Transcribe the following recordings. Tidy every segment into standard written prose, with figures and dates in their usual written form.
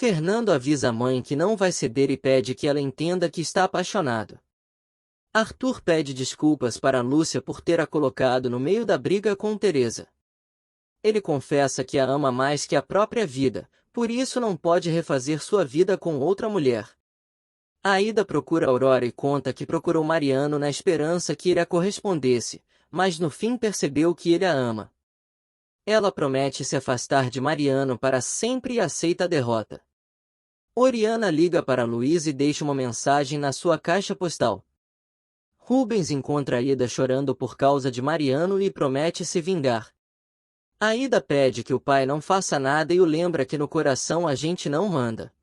Fernando avisa a mãe que não vai ceder e pede que ela entenda que está apaixonado. Arthur pede desculpas para Lúcia por ter a colocado no meio da briga com Teresa. Ele confessa que a ama mais que a própria vida, por isso não pode refazer sua vida com outra mulher. Aida procura Aurora e conta que procurou Mariano na esperança que ele a correspondesse, mas no fim percebeu que ele a ama. Ela promete se afastar de Mariano para sempre e aceita a derrota. Oriana liga para Luísa e deixa uma mensagem na sua caixa postal. Rubens encontra Aida chorando por causa de Mariano e promete se vingar. Aida pede que o pai não faça nada e o lembra que no coração a gente não manda.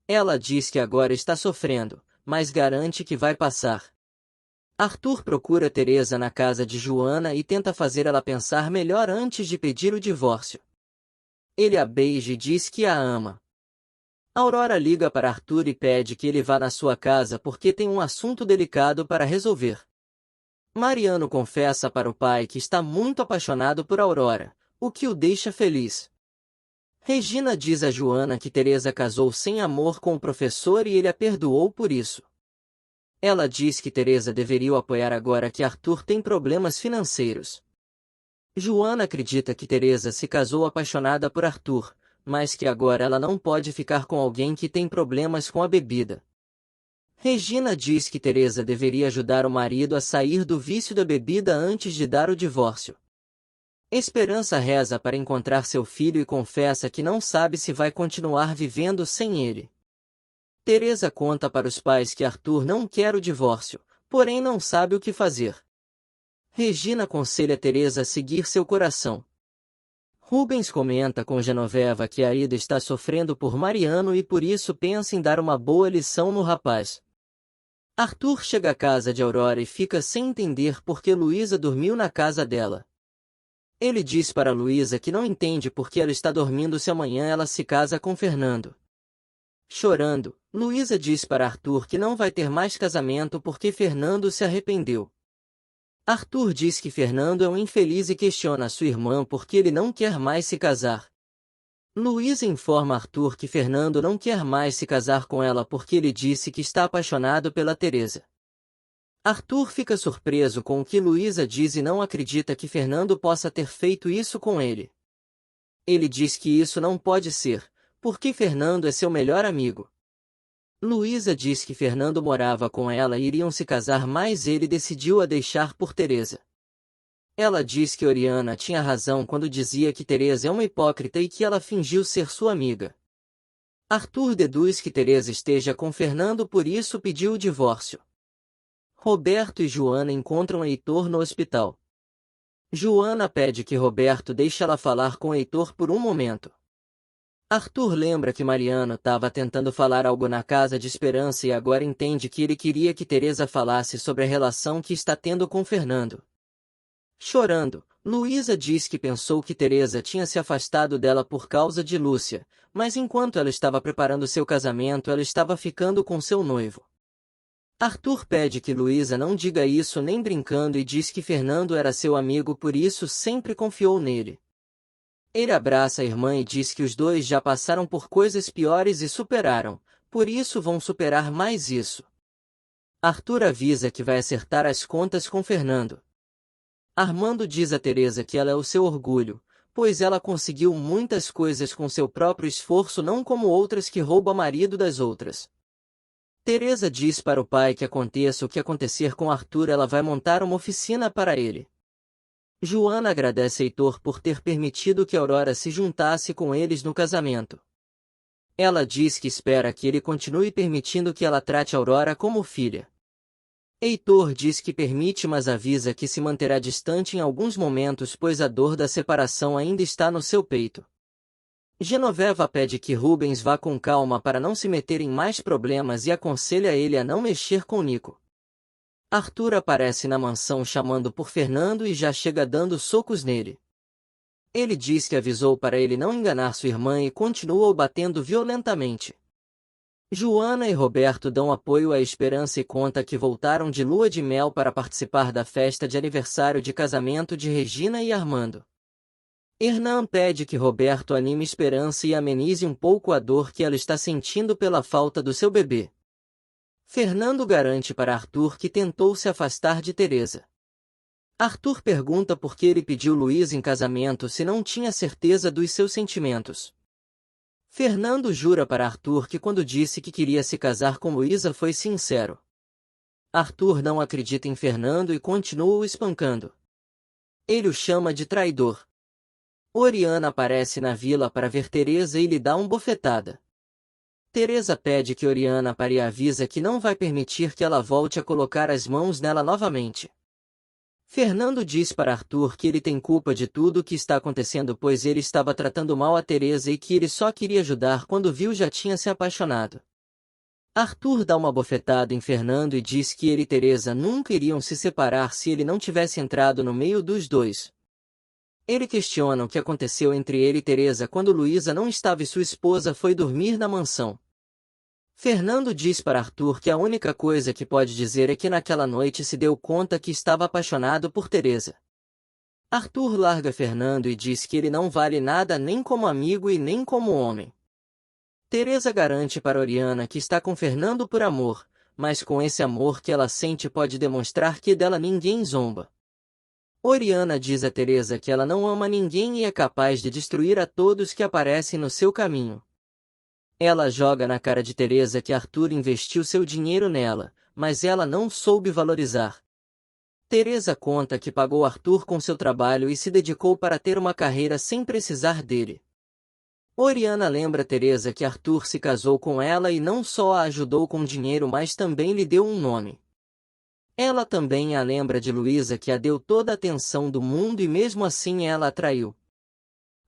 Ela diz que agora está sofrendo, mas garante que vai passar. Arthur procura Teresa na casa de Joana e tenta fazer ela pensar melhor antes de pedir o divórcio. Ele a beija e diz que a ama. Aurora liga para Arthur e pede que ele vá na sua casa porque tem um assunto delicado para resolver. Mariano confessa para o pai que está muito apaixonado por Aurora, o que o deixa feliz. Regina diz a Joana que Teresa casou sem amor com o professor e ele a perdoou por isso. Ela diz que Teresa deveria o apoiar agora que Arthur tem problemas financeiros. Joana acredita que Teresa se casou apaixonada por Arthur, mas que agora ela não pode ficar com alguém que tem problemas com a bebida. Regina diz que Teresa deveria ajudar o marido a sair do vício da bebida antes de dar o divórcio. Esperança reza para encontrar seu filho e confessa que não sabe se vai continuar vivendo sem ele. Teresa conta para os pais que Arthur não quer o divórcio, porém não sabe o que fazer. Regina aconselha Teresa a seguir seu coração. Rubens comenta com Genoveva que Aida está sofrendo por Mariano e por isso pensa em dar uma boa lição no rapaz. Arthur chega à casa de Aurora e fica sem entender por que Luísa dormiu na casa dela. Ele diz para Luísa que não entende por que ela está dormindo se amanhã ela se casa com Fernando. Chorando, Luísa diz para Arthur que não vai ter mais casamento porque Fernando se arrependeu. Arthur diz que Fernando é um infeliz e questiona a sua irmã porque ele não quer mais se casar. Luísa informa Arthur que Fernando não quer mais se casar com ela porque ele disse que está apaixonado pela Teresa. Arthur fica surpreso com o que Luísa diz e não acredita que Fernando possa ter feito isso com ele. Ele diz que isso não pode ser, porque Fernando é seu melhor amigo. Luísa diz que Fernando morava com ela e iriam se casar, mas ele decidiu a deixar por Teresa. Ela diz que Oriana tinha razão quando dizia que Teresa é uma hipócrita e que ela fingiu ser sua amiga. Arthur deduz que Teresa esteja com Fernando, por isso pediu o divórcio. Roberto e Joana encontram Heitor no hospital. Joana pede que Roberto deixe ela falar com Heitor por um momento. Arthur lembra que Mariano estava tentando falar algo na casa de Esperança e agora entende que ele queria que Teresa falasse sobre a relação que está tendo com Fernando. Chorando, Luísa diz que pensou que Teresa tinha se afastado dela por causa de Lúcia, mas enquanto ela estava preparando seu casamento ela estava ficando com seu noivo. Arthur pede que Luísa não diga isso nem brincando e diz que Fernando era seu amigo, por isso sempre confiou nele. Ele abraça a irmã e diz que os dois já passaram por coisas piores e superaram, por isso vão superar mais isso. Arthur avisa que vai acertar as contas com Fernando. Armando diz a Teresa que ela é o seu orgulho, pois ela conseguiu muitas coisas com seu próprio esforço, não como outras que roubam o marido das outras. Teresa diz para o pai que aconteça o que acontecer com Arthur, ela vai montar uma oficina para ele. Joana agradece Heitor por ter permitido que Aurora se juntasse com eles no casamento. Ela diz que espera que ele continue permitindo que ela trate Aurora como filha. Heitor diz que permite, mas avisa que se manterá distante em alguns momentos, pois a dor da separação ainda está no seu peito. Genoveva pede que Rubens vá com calma para não se meter em mais problemas e aconselha ele a não mexer com Nico. Arthur aparece na mansão chamando por Fernando e já chega dando socos nele. Ele diz que avisou para ele não enganar sua irmã e continua o batendo violentamente. Joana e Roberto dão apoio à Esperança e conta que voltaram de lua de mel para participar da festa de aniversário de casamento de Regina e Armando. Hernan pede que Roberto anime Esperança e amenize um pouco a dor que ela está sentindo pela falta do seu bebê. Fernando garante para Arthur que tentou se afastar de Teresa. Arthur pergunta por que ele pediu Luísa em casamento se não tinha certeza dos seus sentimentos. Fernando jura para Arthur que quando disse que queria se casar com Luísa foi sincero. Arthur não acredita em Fernando e continua o espancando. Ele o chama de traidor. Oriana aparece na vila para ver Teresa e lhe dá uma bofetada. Teresa pede que Oriana pare e avisa que não vai permitir que ela volte a colocar as mãos nela novamente. Fernando diz para Arthur que ele tem culpa de tudo o que está acontecendo pois ele estava tratando mal a Teresa e que ele só queria ajudar quando viu já tinha se apaixonado. Arthur dá uma bofetada em Fernando e diz que ele e Teresa nunca iriam se separar se ele não tivesse entrado no meio dos dois. Ele questiona o que aconteceu entre ele e Teresa quando Luísa não estava e sua esposa foi dormir na mansão. Fernando diz para Arthur que a única coisa que pode dizer é que naquela noite se deu conta que estava apaixonado por Teresa. Arthur larga Fernando e diz que ele não vale nada nem como amigo e nem como homem. Teresa garante para Oriana que está com Fernando por amor, mas com esse amor que ela sente pode demonstrar que dela ninguém zomba. Oriana diz a Teresa que ela não ama ninguém e é capaz de destruir a todos que aparecem no seu caminho. Ela joga na cara de Teresa que Arthur investiu seu dinheiro nela, mas ela não soube valorizar. Teresa conta que pagou Arthur com seu trabalho e se dedicou para ter uma carreira sem precisar dele. Oriana lembra Teresa que Arthur se casou com ela e não só a ajudou com dinheiro mas também lhe deu um nome. Ela também a lembra de Luísa que a deu toda a atenção do mundo e mesmo assim ela a traiu.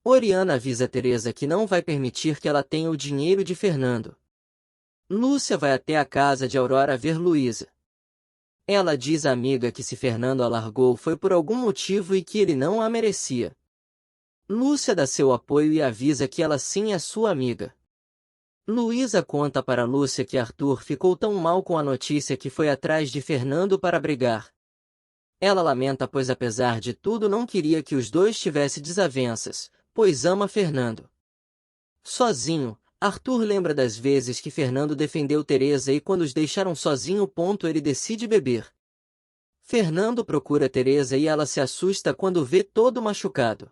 Oriana avisa Teresa que não vai permitir que ela tenha o dinheiro de Fernando. Lúcia vai até a casa de Aurora ver Luísa. Ela diz à amiga que se Fernando a largou foi por algum motivo e que ele não a merecia. Lúcia dá seu apoio e avisa que ela sim é sua amiga. Luísa conta para Lúcia que Arthur ficou tão mal com a notícia que foi atrás de Fernando para brigar. Ela lamenta pois apesar de tudo não queria que os dois tivessem desavenças, pois ama Fernando. Sozinho, Arthur lembra das vezes que Fernando defendeu Teresa e quando os deixaram sozinho ele decide beber. Fernando procura Teresa e ela se assusta quando vê todo machucado.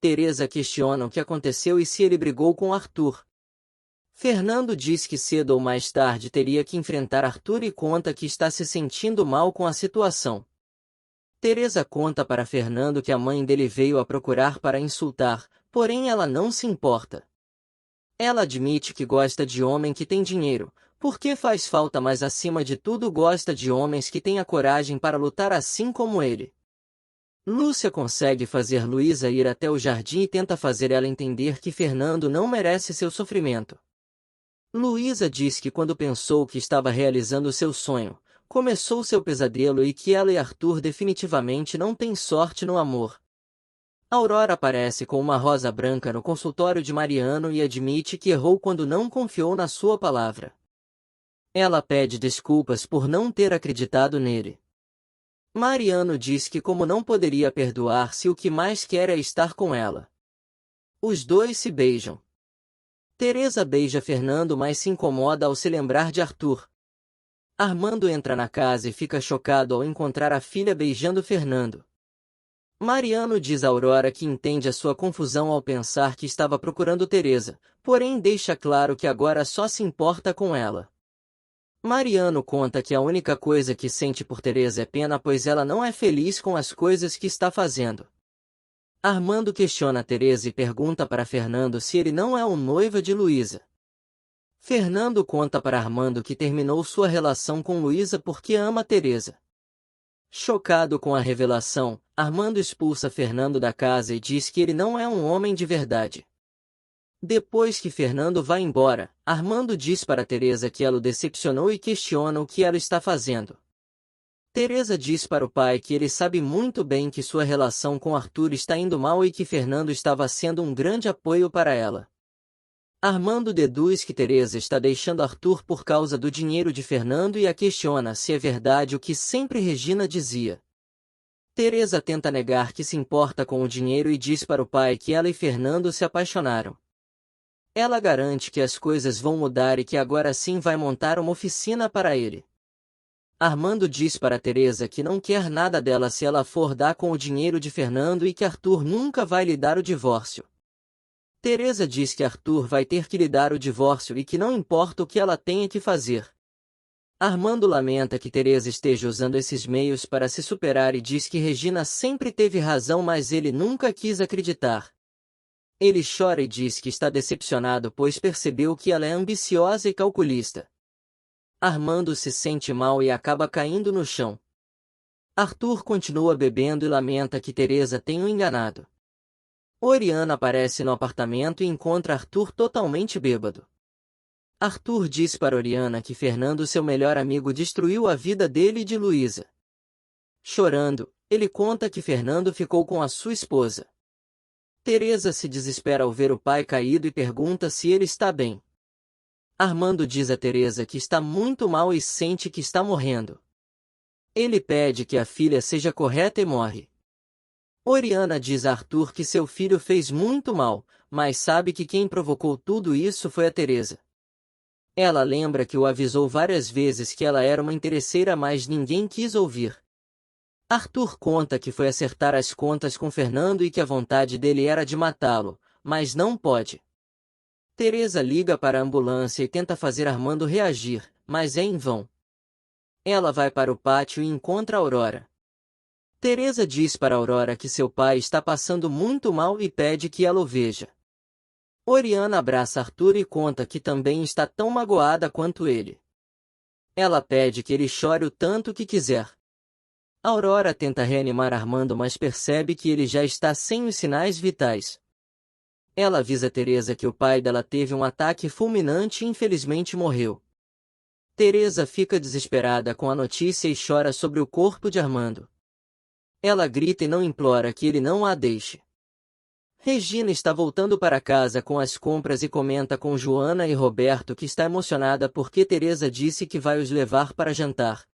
Teresa questiona o que aconteceu e se ele brigou com Arthur. Fernando diz que cedo ou mais tarde teria que enfrentar Arthur e conta que está se sentindo mal com a situação. Teresa conta para Fernando que a mãe dele veio a procurar para insultar, porém ela não se importa. Ela admite que gosta de homem que tem dinheiro, porque faz falta mas acima de tudo gosta de homens que têm a coragem para lutar assim como ele. Lúcia consegue fazer Luísa ir até o jardim e tenta fazer ela entender que Fernando não merece seu sofrimento. Luísa diz que quando pensou que estava realizando seu sonho, começou seu pesadelo e que ela e Arthur definitivamente não têm sorte no amor. Aurora aparece com uma rosa branca no consultório de Mariano e admite que errou quando não confiou na sua palavra. Ela pede desculpas por não ter acreditado nele. Mariano diz que como não poderia perdoar se o que mais quer é estar com ela. Os dois se beijam. Teresa beija Fernando mas se incomoda ao se lembrar de Arthur. Armando entra na casa e fica chocado ao encontrar a filha beijando Fernando. Mariano diz a Aurora que entende a sua confusão ao pensar que estava procurando Teresa, porém deixa claro que agora só se importa com ela. Mariano conta que a única coisa que sente por Teresa é pena pois ela não é feliz com as coisas que está fazendo. Armando questiona Teresa e pergunta para Fernando se ele não é o noivo de Luísa. Fernando conta para Armando que terminou sua relação com Luísa porque ama Teresa. Chocado com a revelação, Armando expulsa Fernando da casa e diz que ele não é um homem de verdade. Depois que Fernando vai embora, Armando diz para Teresa que ela o decepcionou e questiona o que ela está fazendo. Teresa diz para o pai que ele sabe muito bem que sua relação com Arthur está indo mal e que Fernando estava sendo um grande apoio para ela. Armando deduz que Teresa está deixando Arthur por causa do dinheiro de Fernando e a questiona se é verdade o que sempre Regina dizia. Teresa tenta negar que se importa com o dinheiro e diz para o pai que ela e Fernando se apaixonaram. Ela garante que as coisas vão mudar e que agora sim vai montar uma oficina para ele. Armando diz para Teresa que não quer nada dela se ela for dar com o dinheiro de Fernando e que Arthur nunca vai lhe dar o divórcio. Teresa diz que Arthur vai ter que lhe dar o divórcio e que não importa o que ela tenha que fazer. Armando lamenta que Teresa esteja usando esses meios para se superar e diz que Regina sempre teve razão, mas ele nunca quis acreditar. Ele chora e diz que está decepcionado pois percebeu que ela é ambiciosa e calculista. Armando se sente mal e acaba caindo no chão. Arthur continua bebendo e lamenta que Teresa tenha o enganado. Oriana aparece no apartamento e encontra Arthur totalmente bêbado. Arthur diz para Oriana que Fernando, seu melhor amigo, destruiu a vida dele e de Luísa. Chorando, ele conta que Fernando ficou com a sua esposa. Teresa se desespera ao ver o pai caído e pergunta se ele está bem. Armando diz a Teresa que está muito mal e sente que está morrendo. Ele pede que a filha seja correta e morre. Oriana diz a Arthur que seu filho fez muito mal, mas sabe que quem provocou tudo isso foi a Teresa. Ela lembra que o avisou várias vezes que ela era uma interesseira, mas ninguém quis ouvir. Arthur conta que foi acertar as contas com Fernando e que a vontade dele era de matá-lo, mas não pode. Teresa liga para a ambulância e tenta fazer Armando reagir, mas é em vão. Ela vai para o pátio e encontra Aurora. Teresa diz para Aurora que seu pai está passando muito mal e pede que ela o veja. Oriana abraça Arthur e conta que também está tão magoada quanto ele. Ela pede que ele chore o tanto que quiser. Aurora tenta reanimar Armando, mas percebe que ele já está sem os sinais vitais. Ela avisa Teresa que o pai dela teve um ataque fulminante e infelizmente morreu. Teresa fica desesperada com a notícia e chora sobre o corpo de Armando. Ela grita e não implora que ele não a deixe. Regina está voltando para casa com as compras e comenta com Joana e Roberto que está emocionada porque Teresa disse que vai os levar para jantar.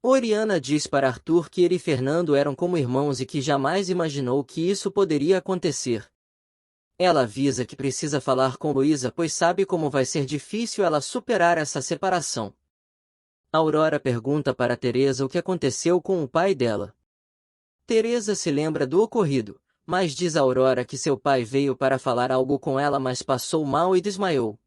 Oriana diz para Arthur que ele e Fernando eram como irmãos e que jamais imaginou que isso poderia acontecer. Ela avisa que precisa falar com Luísa pois sabe como vai ser difícil ela superar essa separação. Aurora pergunta para Teresa o que aconteceu com o pai dela. Teresa se lembra do ocorrido, mas diz a Aurora que seu pai veio para falar algo com ela, mas passou mal e desmaiou.